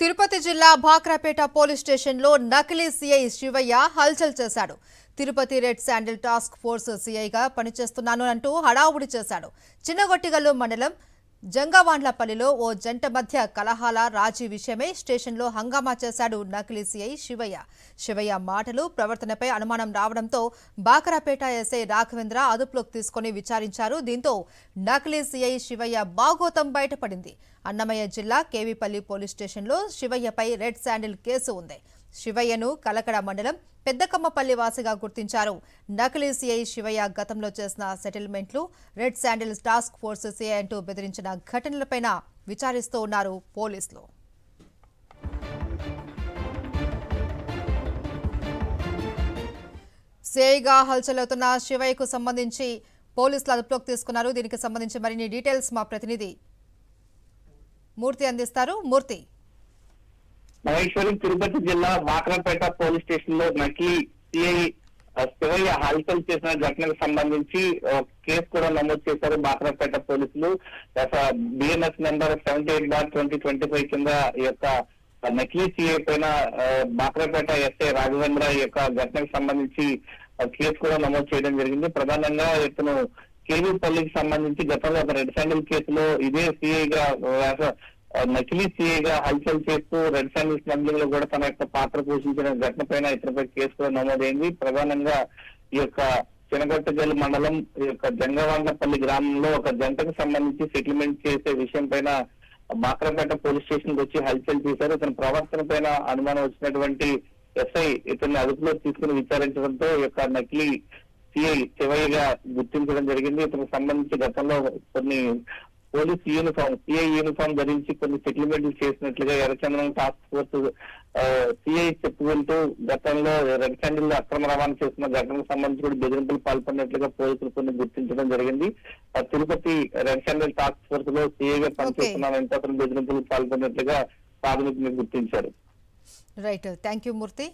తిరుపతి జిల్లా భాక్రాపేట పోలీస్ స్టేషన్లో నకిలీ సీఐ శివయ్య హల్చల్ చేశాడు. Tirupati red sandal task force సీఐగా పనిచేస్తున్నాను అంటూ హడావుడి చేశాడు. చిన్నగొట్టిగల్లు మండలం జంగవాండ్లపల్లిలో ఓ జంట మధ్య కలహాల రాజీ విషయమై స్టేషన్లో హంగామా చేశాడు నకిలీ సీఐ శివయ్య. శివయ్య మాటలు ప్రవర్తనపై అనుమానం రావడంతో భాక్రాపేట ఎస్ఐ రాఘవేంద్ర అదుపులోకి తీసుకుని విచారించారు. దీంతో నకిలీ సీఐ శివయ్య బాగోతం బయటపడింది. అన్నమయ్య జిల్లా కేవీపల్లి పోలీస్ స్టేషన్లో శివయ్యపై రెడ్ శాండిల్ కేసు ఉంది. శివయ్యను కలకడ మండలం పెద్దకమ్మపల్లి వాసిగా గుర్తించారు. నకిలీ సీఐ శివయ్య గతంలో చేసిన సెటిల్మెంట్లు, red sandal task force CI అంటూ బెదిరించిన ఘటనలపైన విచారిస్తూ ఉన్నారు పోలీసులు. సీఐగా హల్చల్ అవుతున్న శివయ్యకు సంబంధించి పోలీసులు అదుపులోకి తీసుకున్నారు. దీనికి సంబంధించి మరిన్ని డీటెయిల్స్ మా ప్రతినిధి మూర్తి అందిస్తారు. మూర్తి, మహేశ్వరం తిరుపతి జిల్లా భాక్రాపేట పోలీస్ స్టేషన్ లో నకిలీ సిఐ శివయ్య హల్చల్ చేసిన ఘటనకు సంబంధించి కేసు కూడా నమోదు చేశారు భాక్రాపేట పోలీసులు. బిఎన్ఎస్ నెంబర్ 78/2025 కింద ఈ యొక్క నకిలీ సిఐ పైన భాక్రాపేట ఎస్ఐ రాఘవేంద్ర ఈ యొక్క ఘటనకు సంబంధించి కేసు కూడా నమోదు చేయడం జరిగింది. ప్రధానంగా ఇతను కేవీపల్లికి సంబంధించి గతంలో ఒక రెడ్ శాండిల్ కేసులో ఇదే సిఐగా నకిలీ సీఐగా హల్చల్ చేస్తూ రెడ్ శాండిల్ స్మగ్లింగ్ లో కూడా తన యొక్క పాత్ర పోషించిన ఘటన పైన ఇతనిపై కేసు కూడా నమోదైంది. ప్రధానంగా ఈ యొక్క చినగొట్టగల్లు మండలం ఈ యొక్క జంగవాండ్లపల్లి గ్రామంలో ఒక జంటకు సంబంధించి సెటిల్మెంట్ చేసే విషయం పైన భాక్రాపేట పోలీస్ స్టేషన్ కి వచ్చి హల్చల్ చేశారు. ఇతని ప్రవర్తన పైన అనుమానం వచ్చినటువంటి ఎస్ఐ ఇతన్ని అదుపులో తీసుకుని విచారించడంతో ఈ యొక్క నకిలీ సిఐ శివయ్యగా గుర్తించడం జరిగింది. ఇతనికి సంబంధించి గతంలో కొన్ని పోలీస్ యూనిఫామ్ సిఐ యూనిఫామ్ ధరించి కొన్ని సెటిల్మెంట్లు చేసినట్లుగా ఎర్రచందనం టాస్క్ ఫోర్స్ సిఐ చెప్పుకుంటూ గతంలో రెడ్ శాండిల్ అక్రమ రవాణా చేస్తున్న ఘటనకు సంబంధించి కూడా బెదిరింపులు పాల్పడినట్లుగా పోలీసులు కొన్ని గుర్తించడం జరిగింది. Tirupati red sandal task force లో సిఐగా పనిచేస్తున్నానంటే అతను బెదిరింపులు పాల్పడినట్లుగా ప్రాథమికంగా గుర్తించారు. Right, thank you Murthy.